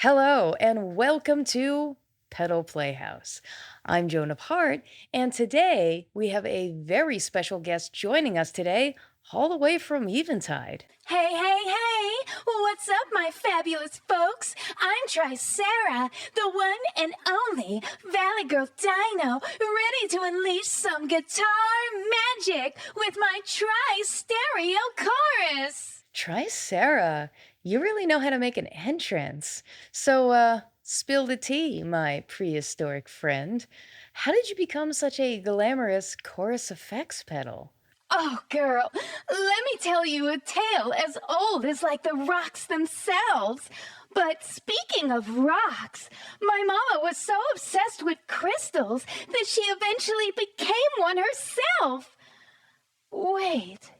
Hello, and welcome to Pedal Playhouse. I'm Joan of Hart, and today we have a very special guest joining us today, all the way from Eventide. Hey, hey, hey! What's up, my fabulous folks? I'm Tricera, the one and only Valley Girl Dino, ready to unleash some guitar magic with my tri-stereo chorus. Tricera, you really know how to make an entrance. So, spill the tea, my prehistoric friend. How did you become such a glamorous chorus effects pedal? Oh, girl, let me tell you a tale as old as like the rocks themselves. But speaking of rocks, my mama was so obsessed with crystals that she eventually became one herself. Wait,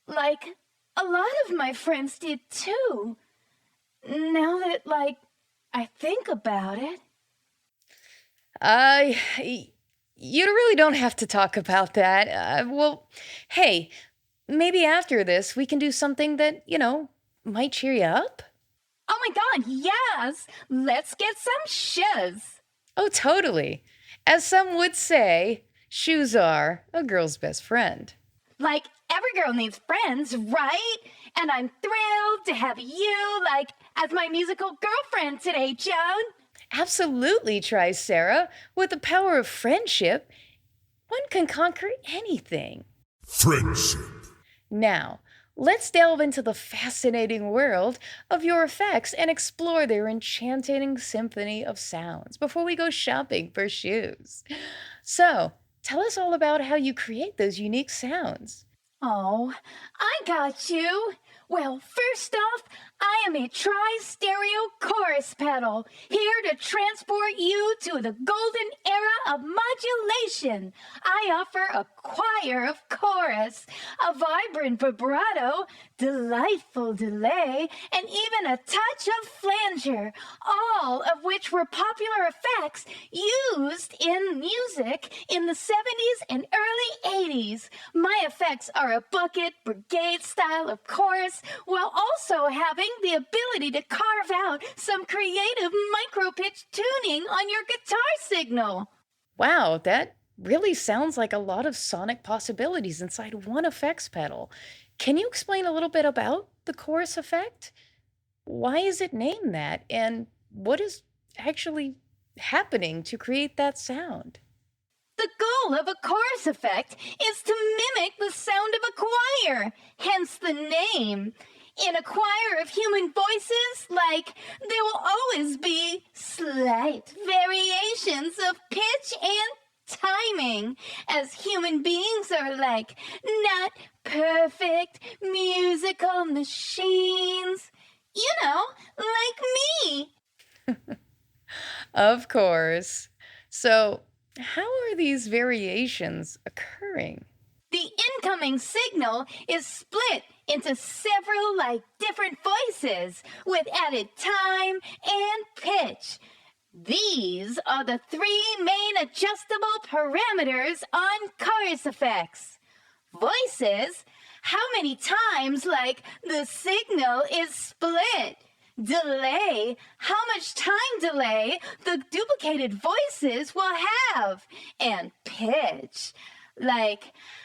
like a lot of my friends did too. Now that, I think about it. Uh, you really don't have to talk about that. Hey, maybe after this we can do something that, might cheer you up. Oh my god, yes! Let's get some shoes. Oh, totally. As some would say, shoes are a girl's best friend. Like, every girl needs friends, right? And I'm thrilled to have you, as my musical girlfriend today, Joan. Absolutely, tries Sarah. With the power of friendship, one can conquer anything. Friendship. Now, let's delve into the fascinating world of your effects and explore their enchanting symphony of sounds before we go shopping for shoes. So, tell us all about how you create those unique sounds. Oh, I got you. Well, first off, I am a tri-stereo chorus pedal, here to transport you to the golden era of modulation. I offer a choir of chorus, a vibrant vibrato, delightful delay, and even a touch of flanger, all of which were popular effects used in music in the 70s and early 80s. My effects are a bucket brigade style of chorus, while also having the ability to carve out some creative micro-pitch tuning on your guitar signal. Wow, that really sounds like a lot of sonic possibilities inside one effects pedal. Can you explain a little bit about the chorus effect? Why is it named that? And what is actually happening to create that sound? The goal of a chorus effect is to mimic the sound of a choir, hence the name. In a choir of human voices, there will always be slight variations of pitch and timing, as human beings are not perfect musical machines. Like me. Of course. So, how are these variations occurring? The incoming signal is split into several different voices with added time and pitch. These are the three main adjustable parameters on chorus effects. Voices, how many times the signal is split. Delay, how much time delay the duplicated voices will have. And pitch,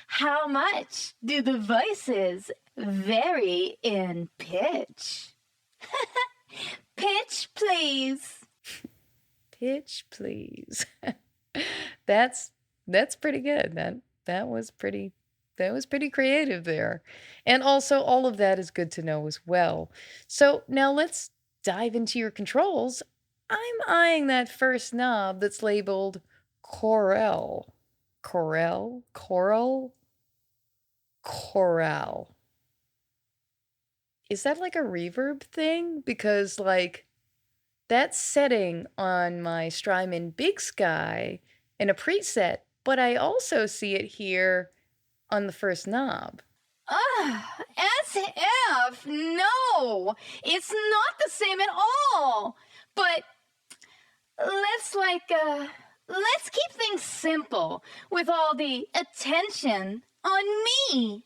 how much do the voices vary in pitch? Pitch, please. Pitch, please. that's that's pretty good. That was pretty creative there. And also all of that is good to know as well. So now let's dive into your controls. I'm eyeing that first knob that's labeled Corel. Coral? Coral. Is that like a reverb thing? Because that setting on my Strymon Big Sky in a preset, but I also see it here on the first knob. SF, no, it's not the same at all. But let's let's keep things simple with all the attention on me.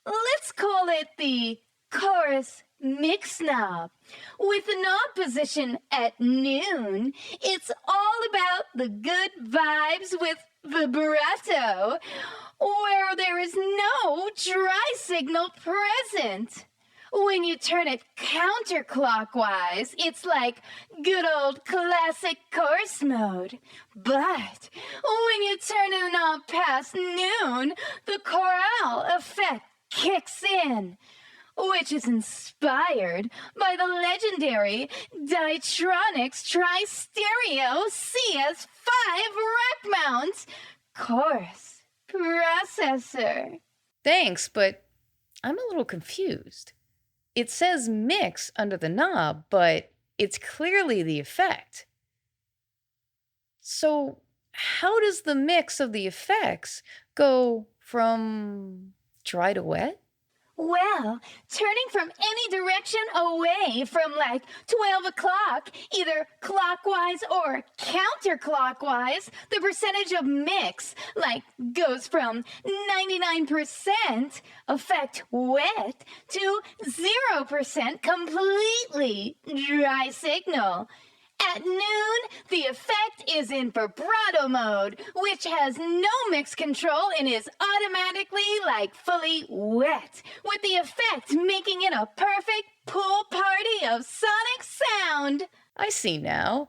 Let's call it the chorus mix knob. With the knob position at noon, it's all about the good vibes with vibrato, where there is no dry signal present. When you turn it counterclockwise, it's like good old classic chorus mode. But when you turn the knob past noon, the chorale effect kicks in, which is inspired by the legendary Dytronix Tri-Stereo CS5 rack mount chorus processor. Thanks, but I'm a little confused. It says mix under the knob, but it's clearly the effect. So, how does the mix of the effects go from dry to wet? Well, turning from any direction away from like 12 o'clock, either clockwise or counterclockwise, the percentage of mix like goes from 99% effect wet to 0% completely dry signal. At noon, the effect is in vibrato mode, which has no mix control and is automatically like fully wet, with the effect making it a perfect pool party of sonic sound. I see now.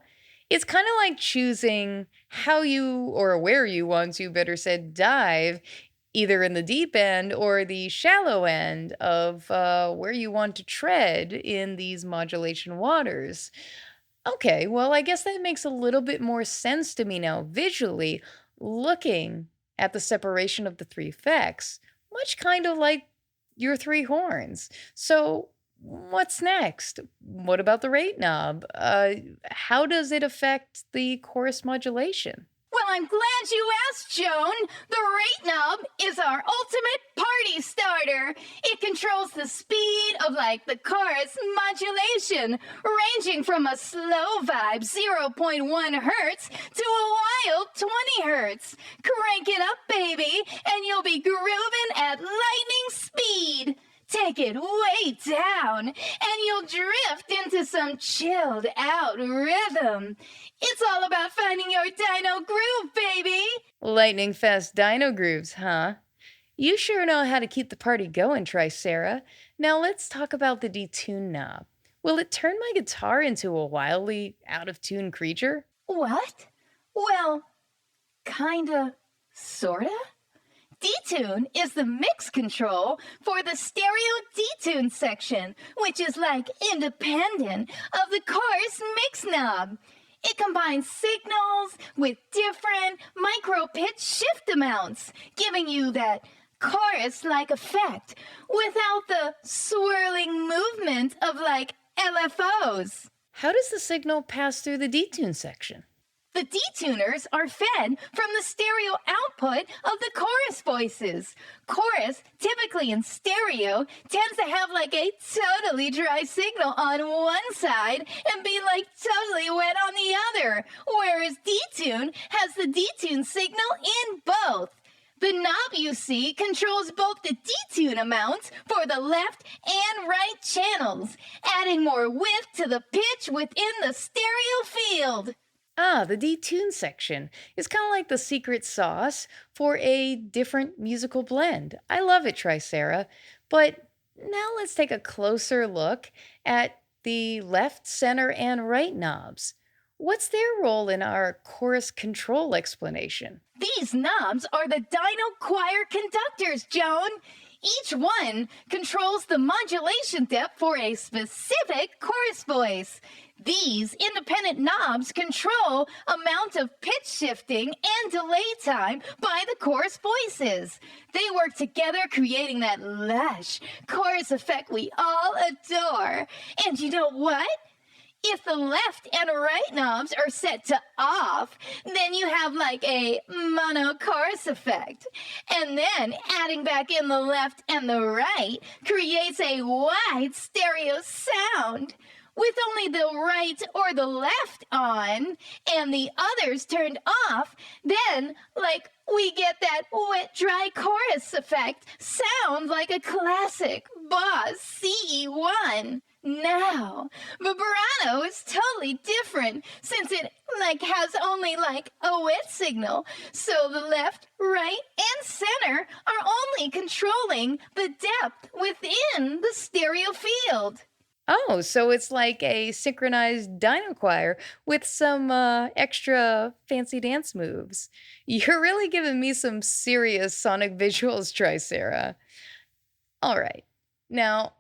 It's kind of like choosing how you or where you want to, better said, dive, either in the deep end or the shallow end of where you want to tread in these modulation waters. Okay, well, I guess that makes a little bit more sense to me now visually, looking at the separation of the three effects, much kind of like your three horns. So, what's next? What about the rate knob? How does it affect the chorus modulation? Well, I'm glad you asked, Joan. The rate knob is our ultimate party starter. It controls the speed of like the chorus modulation, ranging from a slow vibe 0.1 hertz to a wild 20 hertz. Crank it up, baby, and you'll be grooving at lightning speed. Take it way down, and you'll drift into some chilled out rhythm. It's all about finding your dino groove, baby. Lightning fast dino grooves, huh? You sure know how to keep the party going, Tricera. Now let's talk about the detune knob. Will it turn my guitar into a wildly out of tune creature? What? Well, kinda, sorta. Detune is the mix control for the stereo detune section, which is like independent of the chorus mix knob. It combines signals with different micro pitch shift amounts, giving you that chorus like effect without the swirling movement of like LFOs. How does the signal pass through the detune section? The detuners are fed from the stereo output of the chorus voices. Chorus, typically in stereo, tends to have like a totally dry signal on one side and be like totally wet on the other, whereas detune has the detune signal in both. The knob, you see, controls both the detune amounts for the left and right channels, adding more width to the pitch within the stereo field. Ah, the detune section is kind of like the secret sauce for a different musical blend. I love it, Tricera. But now let's take a closer look at the left, center, and right knobs. What's their role in our chorus control explanation? These knobs are the Dino Choir conductors, Joan. Each one controls the modulation depth for a specific chorus voice. These independent knobs control amount of pitch shifting and delay time by the chorus voices. They work together creating that lush chorus effect we all adore. And you know what? If the left and right knobs are set to off, then you have like a mono chorus effect. And then adding back in the left and the right creates a wide stereo sound. With only the right or the left on and the others turned off, then, like, we get that wet, dry chorus effect sound like a classic Boss CE1. Now, vibrato is totally different since it has only a wet signal. So the left, right, and center are only controlling the depth within the stereo field. Oh, so it's like a synchronized dino choir with some extra fancy dance moves. You're really giving me some serious sonic visuals, Tricera. All right. Now,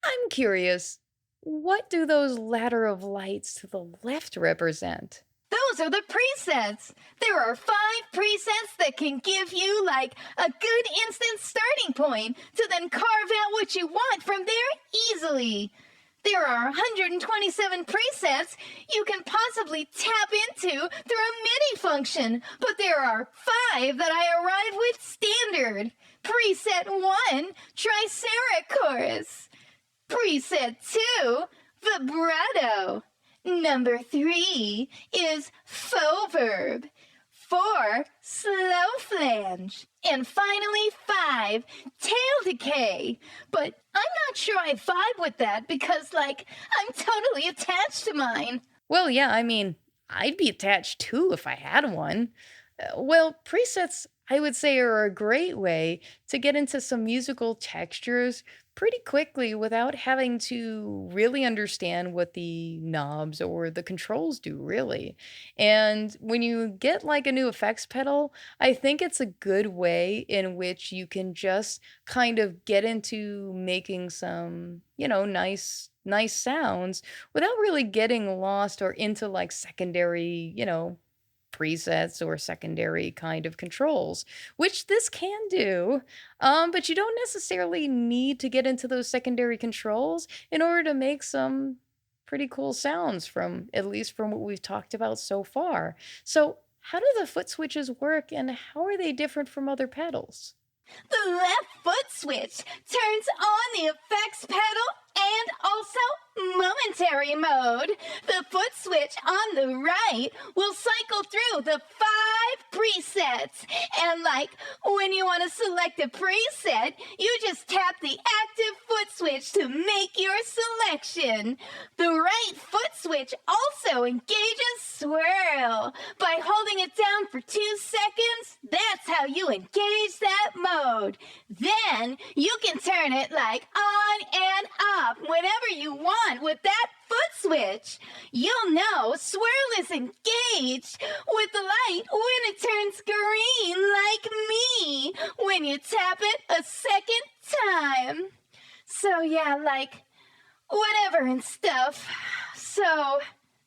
I'm curious, what do those ladder of lights to the left represent? Those are the presets. There are 5 presets that can give you a good instant starting point to then carve out what you want from there easily. There are 127 presets you can possibly tap into through a MIDI function, but there are 5 that I arrive with standard. Preset 1, Tricera Chorus. Preset 2, Vibrato. Number 3 is Faux Verb. 4, Slow Flange. And finally 5, Tail Decay. But I'm not sure I vibe with that because, I'm totally attached to mine. Well, yeah, I mean, I'd be attached too if I had one. Well, presets, I would say, are a great way to get into some musical textures pretty quickly without having to really understand what the knobs or the controls do, really. And when you get like a new effects pedal, I think it's a good way in which you can just kind of get into making some, nice sounds without really getting lost or into like secondary, presets or secondary kind of controls, which this can do. But you don't necessarily need to get into those secondary controls in order to make some pretty cool sounds from at least from what we've talked about so far. So, how do the foot switches work and how are they different from other pedals? The left foot switch turns on the effects pedal and also momentary mode. The foot switch on the right will cycle through the 5 presets. And when you want to select a preset, you just tap the active foot switch to make your selection. The right foot switch also engages swirl. By holding it down for 2 seconds, that's how you engage that mode. Then you can turn it on and off whenever you want with that foot switch. You'll know swirl is engaged with the light when it turns green like me when you tap it a second time. So yeah, whatever and stuff. So,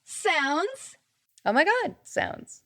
sounds? Oh my god, sounds.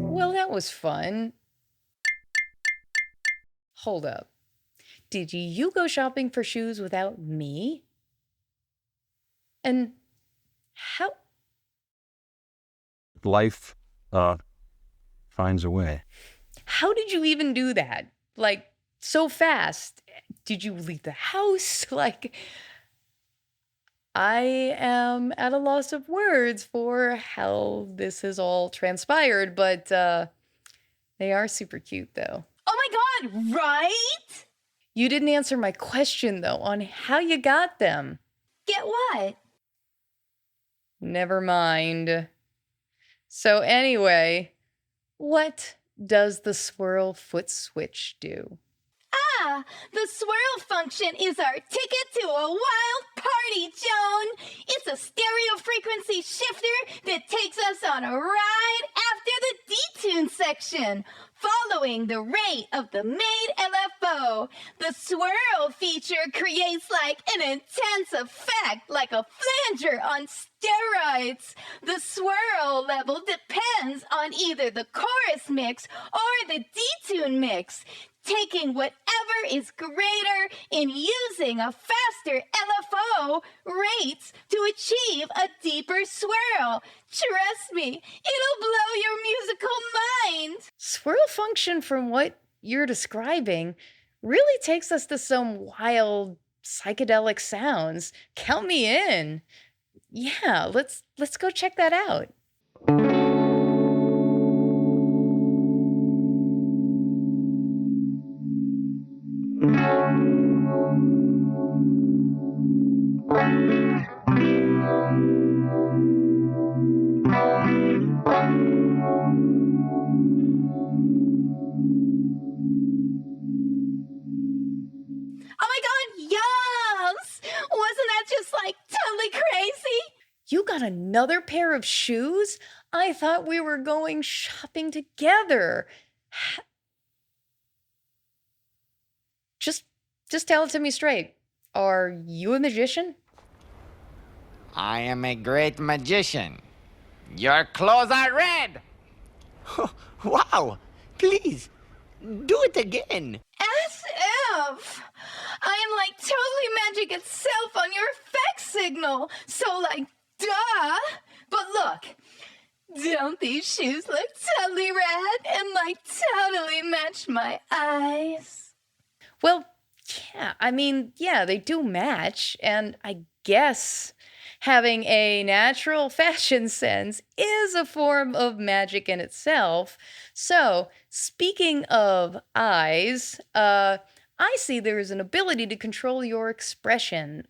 Well, that was fun. Hold up. Did you go shopping for shoes without me? And how Life finds a way. how did you even do that? Like, so fast? Did you leave the house? Like, I am at a loss of words for how this has all transpired, but they are super cute though. Oh my god, right? You didn't answer my question though on how you got them. Get what? Never mind. So anyway, what does the swirl foot switch do? Ah, the swirl function is our ticket to a wild party, Joan. It's a stereo frequency shifter that takes us on a ride after the detune section. Following the rate of the made LFO, the swirl feature creates like an intense effect, like a flanger on steroids. The swirl level depends on either the chorus mix or the detune mix, taking whatever is greater in using a faster LFO rates to achieve a deeper swirl. Trust me, it'll blow your musical mind. Swirl function, from what you're describing, really takes us to some wild psychedelic sounds. Count me in. Yeah, let's go check that out. Oh my god, yes! Wasn't that just like totally crazy? You got another pair of shoes? I thought we were going shopping together. Ha- Just just tell it to me straight. Are you a magician? I am a great magician. Your clothes are red. Wow! Please, do it again. SF! I am like totally magic itself on your effects signal. So like, duh! But look, don't these shoes look totally rad and like totally match my eyes? Well, yeah, I mean, yeah, they do match, and I guess having a natural fashion sense is a form of magic in itself. So, speaking of eyes, I see there is an ability to control your expression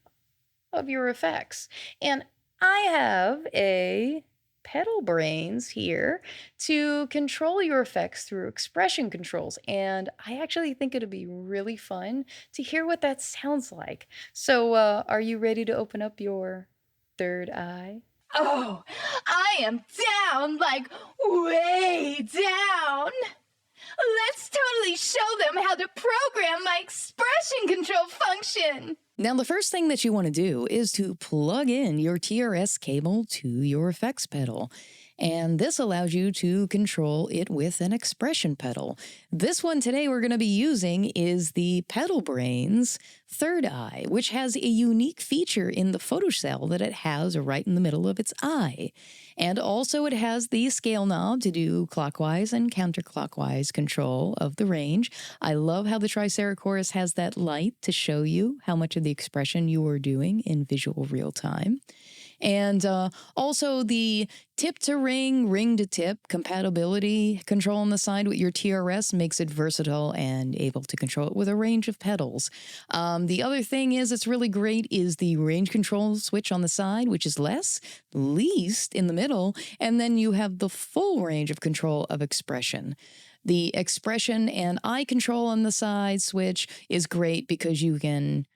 of your effects. And I have a pedal brains here to control your effects through expression controls. And I actually think it'd be really fun to hear what that sounds like. So, are you ready to open up your third eye? Oh, I am down, like way down. Let's totally show them how to program my expression control function. Now, the first thing that you want to do is to plug in your TRS cable to your effects pedal. And this allows you to control it with an expression pedal. This one today we're going to be using is the Pedal Brains Third Eye, which has a unique feature in the photocell that it has right in the middle of its eye. And also it has the scale knob to do clockwise and counterclockwise control of the range. I love how the Triceratops has that light to show you how much of the expression you are doing in visual real time. And also the tip to ring to tip compatibility control on the side with your TRS makes it versatile and able to control it with a range of pedals. The other thing is it's really great is the range control switch on the side, which is least in the middle, and then you have the full range of control of expression. The expression and eye control on the side switch is great because you can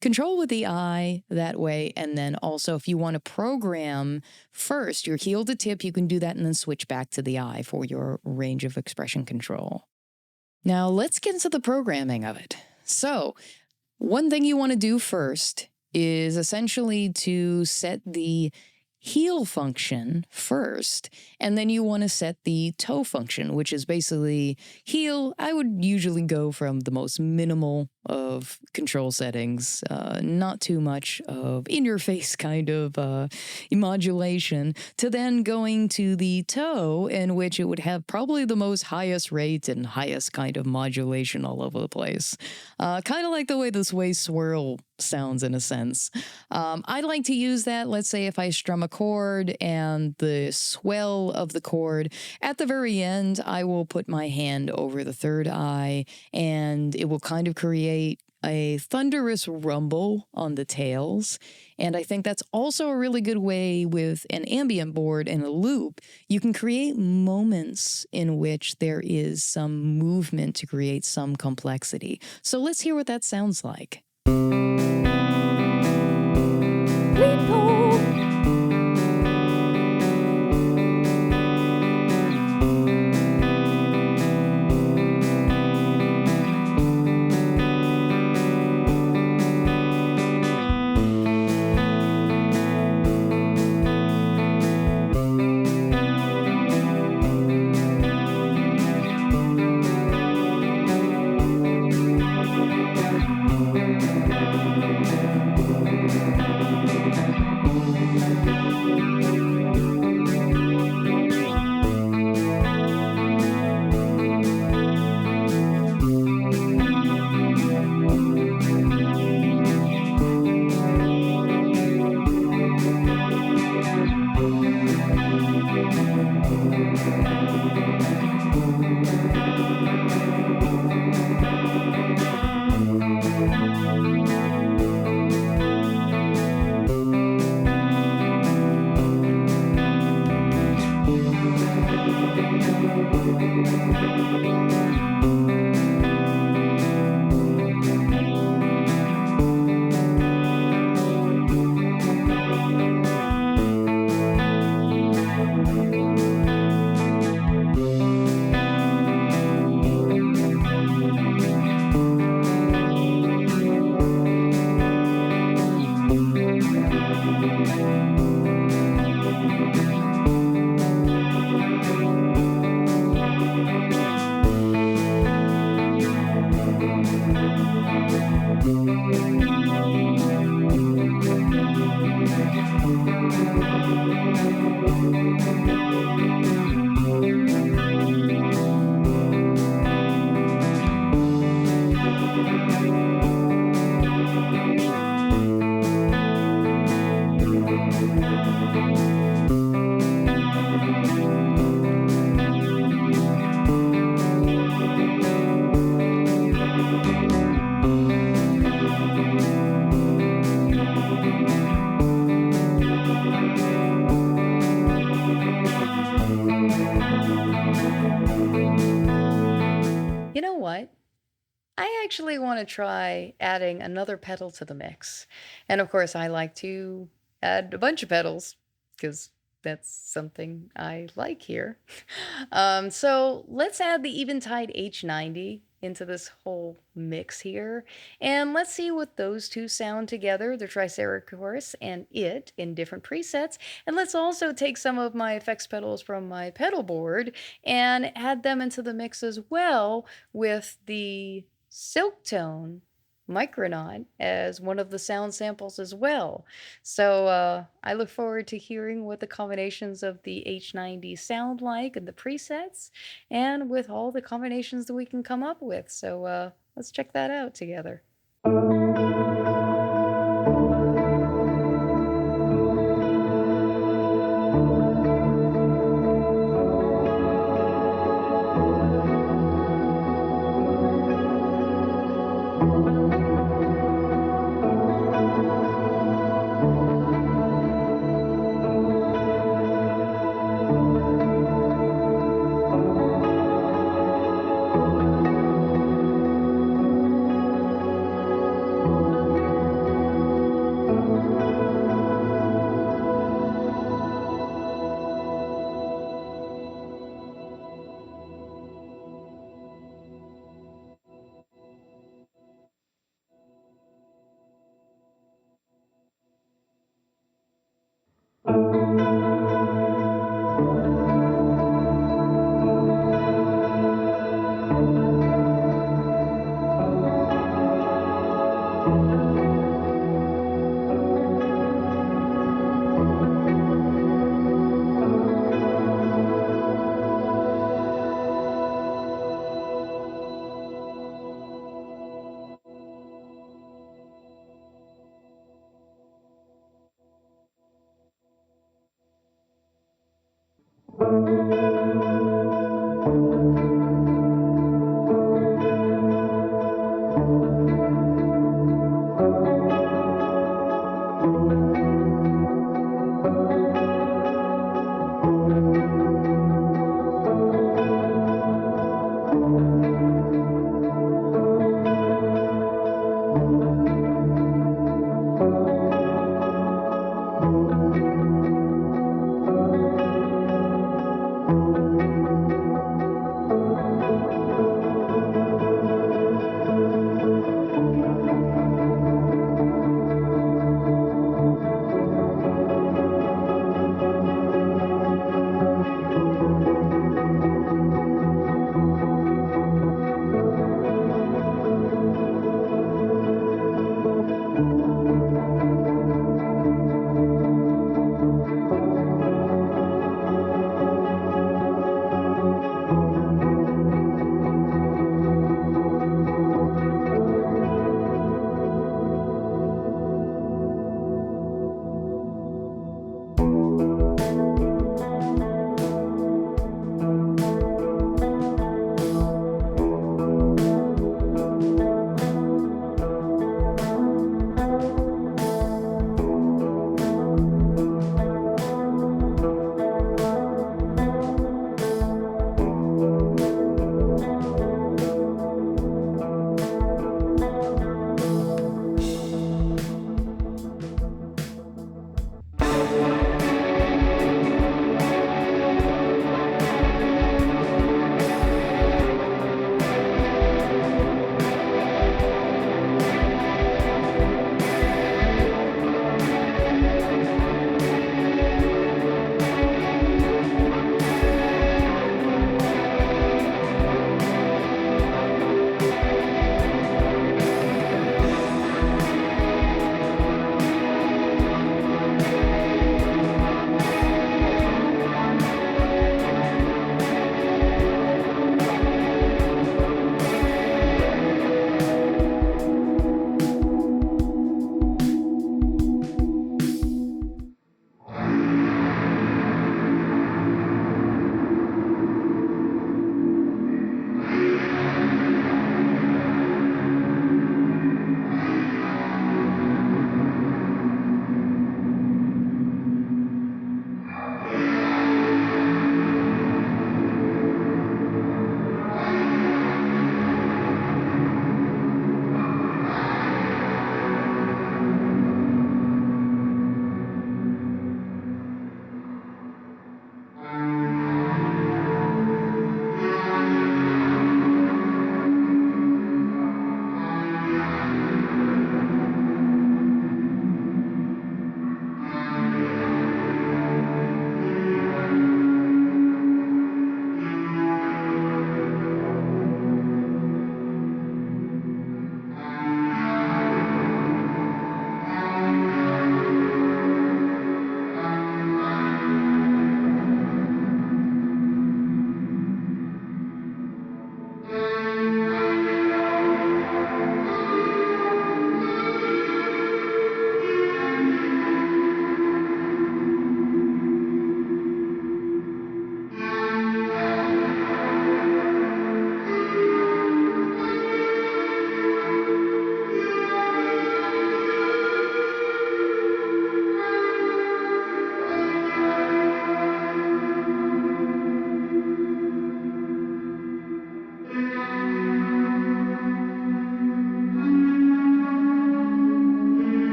control with the eye that way, and then also if you want to program first your heel to tip, you can do that and then switch back to the eye for your range of expression control. Now let's get into the programming of it. So one thing you want to do first is essentially to set the heel function first, and then you want to set the toe function, which is basically heel. I would usually go from the most minimal of control settings, not too much of in-your-face kind of modulation, to then going to the toe, in which it would have probably the most highest rate and highest kind of modulation all over the place. Kind of like the way the sway swirl sounds in a sense. I like to use that, let's say if I strum a chord and the swell of the chord, at the very end, I will put my hand over the third eye and it will kind of create a thunderous rumble on the tails. And I think that's also a really good way with an ambient board and a loop. You can create moments in which there is some movement to create some complexity. So let's hear what that sounds like. You know what? I actually want to try adding another pedal to the mix. And of course, I like to add a bunch of pedals because That's something I like here. So let's add the Eventide H90 into this whole mix here. And let's see what those two sound together, the Triceratops and it, in different presets. And let's also take some of my effects pedals from my pedal board and add them into the mix as well with the Silktone Micronaut as one of the sound samples as well. So I look forward to hearing what the combinations of the H90 sound like and the presets, and with all the combinations that we can come up with. So let's check that out together.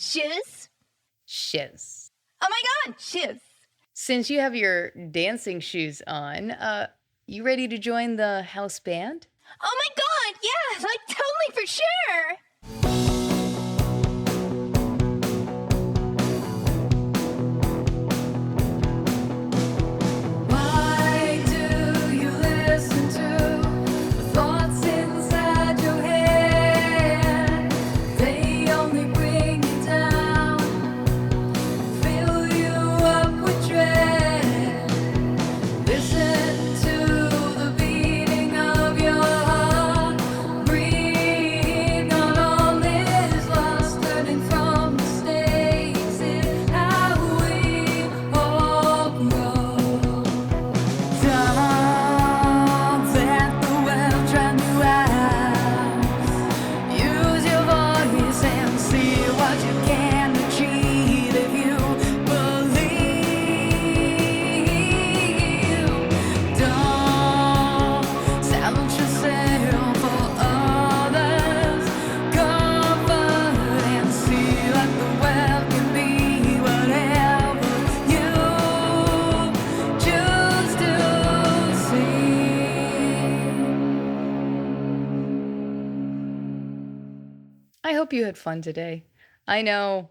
Shiz? Shiz. Oh my god, shiz. Since you have your dancing shoes on, you ready to join the house band? Oh my god, yeah, like totally for sure. Why do you listen to the thoughts inside your head? They only bring you down, fill you up with dread. Listen to the beating of your heart. Breathe, not all is lost. Learning from mistakes is how we all grow. Don't let the world drown you out. Use your voice and see what you can achieve if you believe. Don't silence yourself for others. Comfort and see that the world can be whatever you choose to see. I hope you had fun today. I know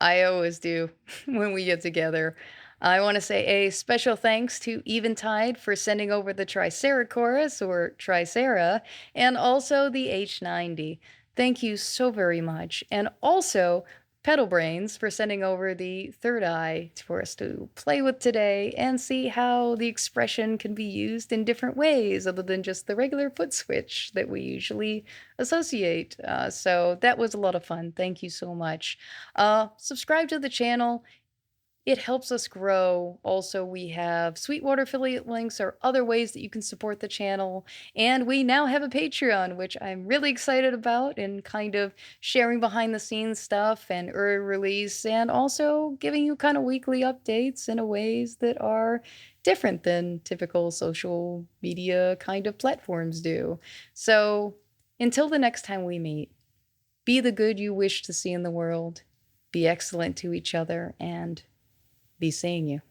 I always do when we get together. I want to say a special thanks to Eventide for sending over the Tricera chorus or Tricera and also the H90. Thank you so very much. And also Pedal Brains for sending over the third eye for us to play with today and see how the expression can be used in different ways other than just the regular foot switch that we usually associate. So that was a lot of fun. Thank you so much. Subscribe to the channel. It helps us grow. Also, we have Sweetwater affiliate links or other ways that you can support the channel. And we now have a Patreon, which I'm really excited about and kind of sharing behind the scenes stuff and early release and also giving you kind of weekly updates in a ways that are different than typical social media kind of platforms do. So until the next time we meet, be the good you wish to see in the world, be excellent to each other, and be seeing you.